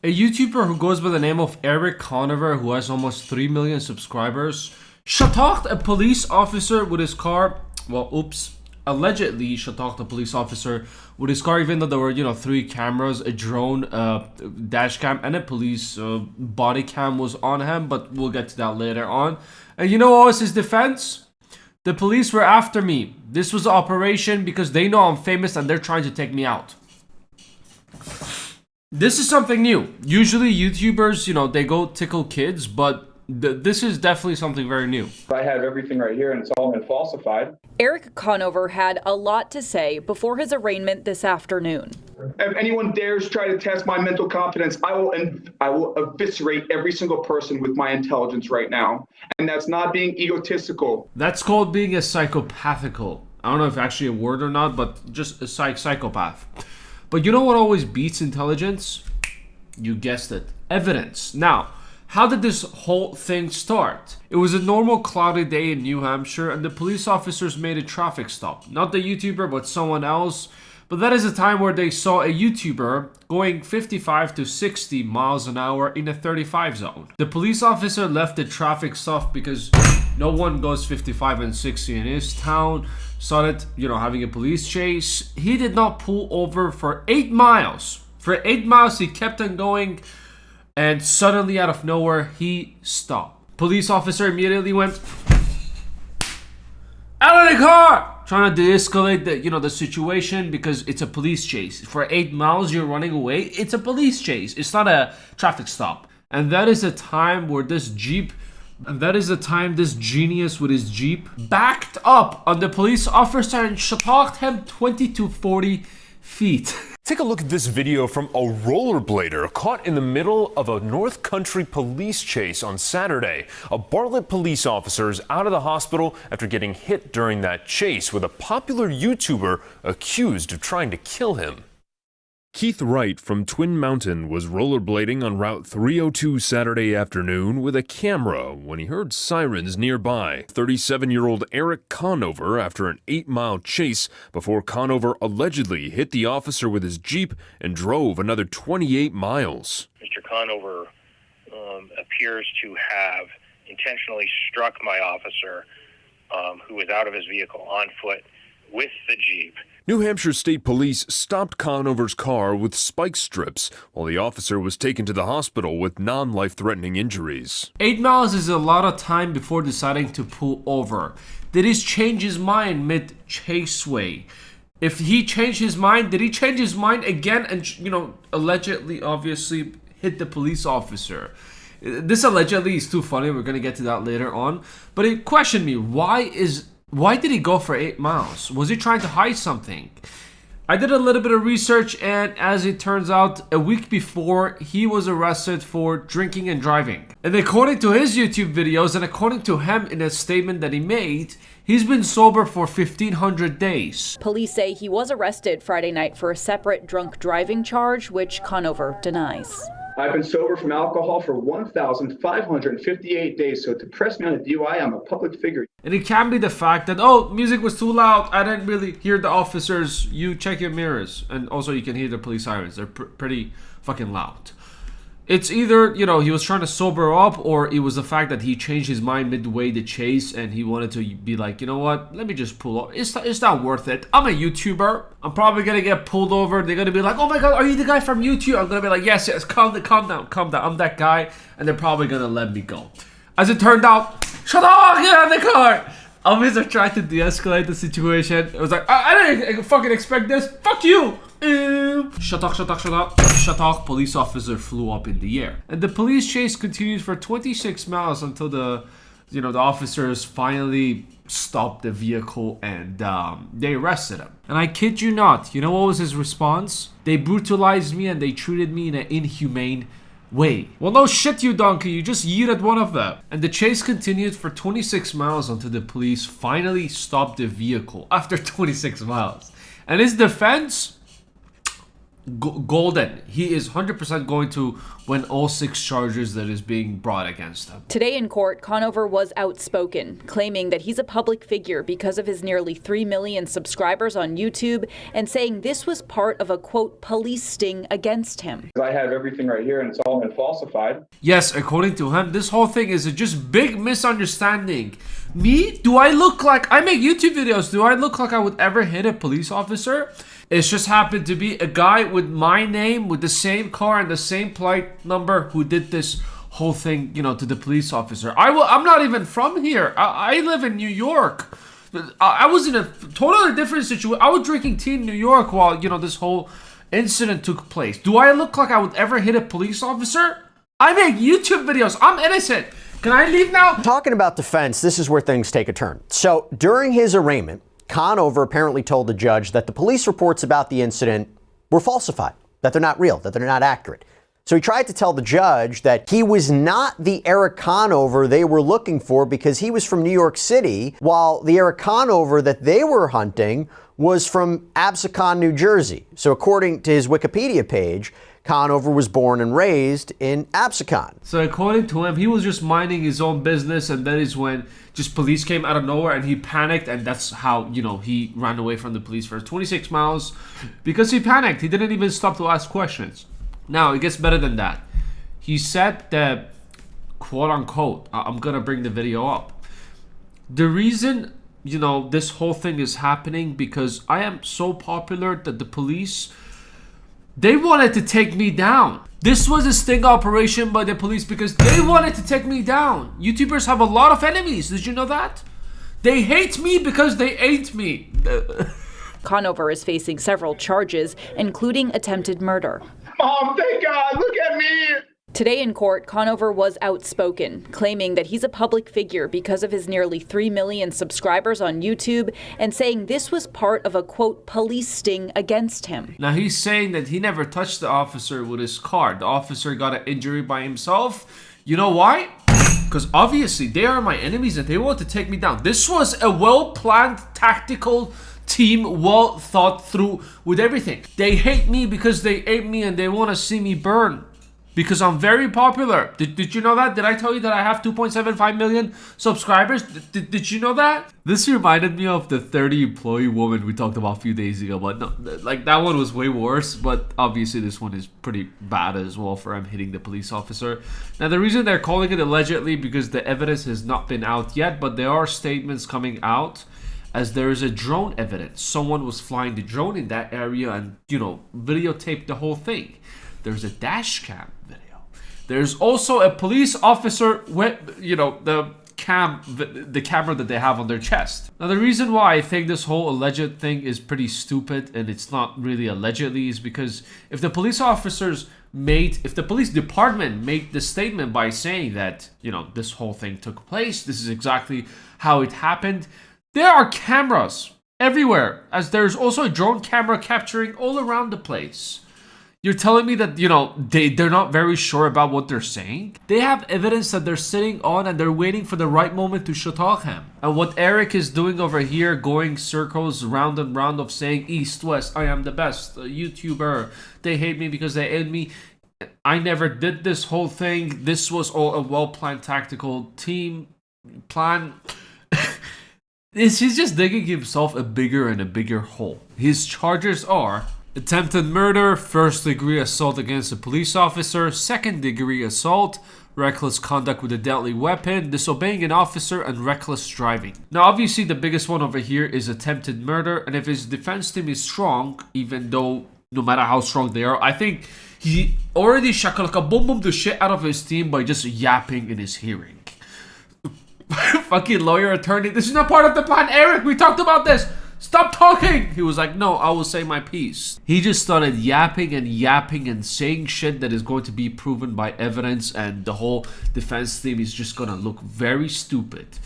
A YouTuber who goes by the name of Eric Conover, who has almost 3 million subscribers, shot a police officer with his car. Well, oops. Allegedly shot a police officer with his car, even though there were, 3 cameras, a drone, dash cam, and a police body cam was on him, but we'll get to that later on. And you know what was his defense? The police were after me. This was an operation because they know I'm famous and they're trying to take me out. This is something new. Usually YouTubers, they go tickle kids, but this is definitely something very new. I have everything right here and it's all been falsified. Eric Conover had a lot to say before his arraignment this afternoon. If anyone dares try to test my mental competence, I will eviscerate every single person with my intelligence right now. And that's not being egotistical. That's called being a psychopathical. I don't know if actually a word or not, but just a psychopath. But you know what always beats intelligence? You guessed it. Evidence. Now, how did this whole thing start? It was a normal cloudy day in New Hampshire and the police officers made a traffic stop. Not the YouTuber, but someone else. But that is a time where they saw a YouTuber going 55 to 60 miles an hour in a 35 zone. The police officer left the traffic stop because no one goes 55 and 60 in his town. Started, having a police chase. He did not pull over for 8 miles. For 8 miles, he kept on going. And suddenly, out of nowhere, he stopped. Police officer immediately went out of the car, trying to de-escalate the situation because it's a police chase. For 8 miles, you're running away. It's a police chase. It's not a traffic stop. And that is a time where this genius with his Jeep backed up on the police officer and shot him 20 to 40 feet. Take a look at this video from a rollerblader caught in the middle of a North Country police chase on Saturday. A Bartlett police officer is out of the hospital after getting hit during that chase with a popular YouTuber accused of trying to kill him. Keith Wright from Twin Mountain was rollerblading on Route 302 Saturday afternoon with a camera when he heard sirens nearby. 37-year-old Eric Conover after an 8-mile chase before Conover allegedly hit the officer with his Jeep and drove another 28 miles. Mr. Conover appears to have intentionally struck my officer who was out of his vehicle on foot with the Jeep. New Hampshire State Police stopped Conover's car with spike strips while the officer was taken to the hospital with non-life-threatening injuries. 8 miles is a lot of time before deciding to pull over. Did he change his mind mid-chaseway? If he changed his mind, did he change his mind again and, allegedly, obviously, hit the police officer? This allegedly is too funny. We're going to get to that later on. But it questioned me. Why did he go for 8 miles? Was he trying to hide something? I did a little bit of research, and as it turns out, a week before, he was arrested for drinking and driving. And according to his YouTube videos, and according to him in a statement that he made, he's been sober for 1,500 days. Police say he was arrested Friday night for a separate drunk driving charge, which Conover denies. I've been sober from alcohol for 1,558 days, so to press me on a DUI, I'm a public figure. And it can be the fact that, music was too loud, I didn't really hear the officers. You check your mirrors, and also you can hear the police sirens. They're pretty fucking loud. It's either, he was trying to sober up, or it was the fact that he changed his mind midway the chase and he wanted to be like, you know what, let me just pull up. It's not worth it. I'm a YouTuber. I'm probably going to get pulled over. They're going to be like, oh my God, are you the guy from YouTube? I'm going to be like, yes, calm down. I'm that guy. And they're probably going to let me go. As it turned out, shut up, get out of the car. Officer tried to de-escalate the situation. It was like, I didn't fucking expect this. Fuck you. Shut up. Police officer flew up in the air. And the police chase continued for 26 miles until the officers finally stopped the vehicle and they arrested him. And I kid you not, you know what was his response? They brutalized me and they treated me in an inhumane way. Well, no shit, you donkey. You just yeeted one of them. And the chase continued for 26 miles until the police finally stopped the vehicle after 26 miles. And his defense? golden. He is 100% going to win all 6 charges that is being brought against him. Today in court, Conover was outspoken, claiming that he's a public figure because of his nearly 3 million subscribers on YouTube, and saying this was part of a, quote, police sting against him. I have everything right here and it's all been falsified. Yes, according to him, this whole thing is a just big misunderstanding. Me? Do I look like... I make YouTube videos. Do I look like I would ever hit a police officer? It's just happened to be a guy with my name, with the same car and the same plate number who did this whole thing, you know, to the police officer. I'm not even from here. I live in New York. I was in a totally different situation. I was drinking tea in New York while, you know, this whole incident took place. Do I look like I would ever hit a police officer? I make YouTube videos. I'm innocent. Can I leave now? Talking about defense, this is where things take a turn. So during his arraignment, Conover apparently told the judge that the police reports about the incident were falsified, that they're not real, that they're not accurate. So he tried to tell the judge that he was not the Eric Conover they were looking for because he was from New York City, while the Eric Conover that they were hunting was from Absecon, New Jersey. So according to his Wikipedia page, Conover was born and raised in Absecon. So according to him, he was just minding his own business, and that is when just police came out of nowhere and he panicked, and that's how, you know, he ran away from the police for 26 miles because he panicked. He didn't even stop to ask questions. Now, it gets better than that. He said that, quote unquote, I'm gonna bring the video up. The reason, you know, this whole thing is happening because I am so popular that the police, they wanted to take me down. This was a sting operation by the police because they wanted to take me down. YouTubers have a lot of enemies. Did you know that? They hate me because they ate me. Conover is facing several charges, including attempted murder. Mom, thank God, look at me. Today in court, Conover was outspoken, claiming that he's a public figure because of his nearly 3 million subscribers on YouTube, and saying this was part of a, quote, police sting against him. Now he's saying that he never touched the officer with his car. The officer got an injury by himself. You know why? Because obviously they are my enemies and they want to take me down. This was a well-planned tactical team, well thought through with everything. They hate me because they ate me and they want to see me burn. Because I'm very popular. Did you know that? Did I tell you that I have 2.75 million subscribers? Did you know that? This reminded me of the 30 employee woman we talked about a few days ago. But no, like that one was way worse. But obviously this one is pretty bad as well for him hitting the police officer. Now the reason they're calling it allegedly because the evidence has not been out yet. But there are statements coming out as there is a drone evidence. Someone was flying the drone in that area and, you know, videotaped the whole thing. There's a dash cam video. There's also a police officer with, you know, the camera that they have on their chest. Now, the reason why I think this whole alleged thing is pretty stupid and it's not really allegedly is because if the police if the police department made the statement by saying that, you know, this whole thing took place, this is exactly how it happened, there are cameras everywhere, as there's also a drone camera capturing all around the place. You're telling me that, you know, they're not very sure about what they're saying? They have evidence that they're sitting on and they're waiting for the right moment to shutag him. And what Eric is doing over here, going circles round and round of saying east, west, I am the best YouTuber. They hate me because they hate me. I never did this whole thing. This was all a well-planned tactical team plan. He's just digging himself a bigger and a bigger hole. His charges are attempted murder, first-degree assault against a police officer, second-degree assault, reckless conduct with a deadly weapon, disobeying an officer, and reckless driving. Now, obviously, the biggest one over here is attempted murder, and if his defense team is strong, even though no matter how strong they are, I think he already shakalaka boom boom the shit out of his team by just yapping in his hearing. Fucking lawyer, attorney, this is not part of the plan, Eric, we talked about this. Stop talking! He was like, no, I will say my piece. He just started yapping and saying shit that is going to be proven by evidence, and the whole defense team is just gonna look very stupid.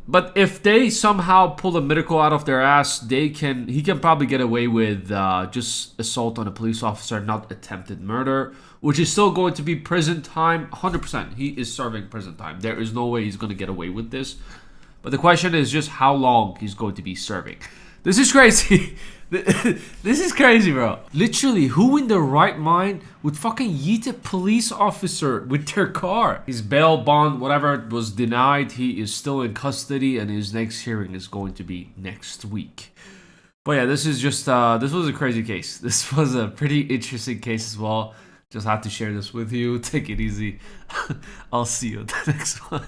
But if they somehow pull a miracle out of their ass, he can probably get away with just assault on a police officer, not attempted murder, which is still going to be prison time, 100%. He is serving prison time. There is no way he's gonna get away with this. But the question is just how long he's going to be serving. This is crazy. This is crazy, bro. Literally, who in their right mind would fucking yeet a police officer with their car? His bail bond, whatever, was denied. He is still in custody, and his next hearing is going to be next week. But yeah, this is just, this was a crazy case. This was a pretty interesting case as well. Just had to share this with you. Take it easy. I'll see you at the next one.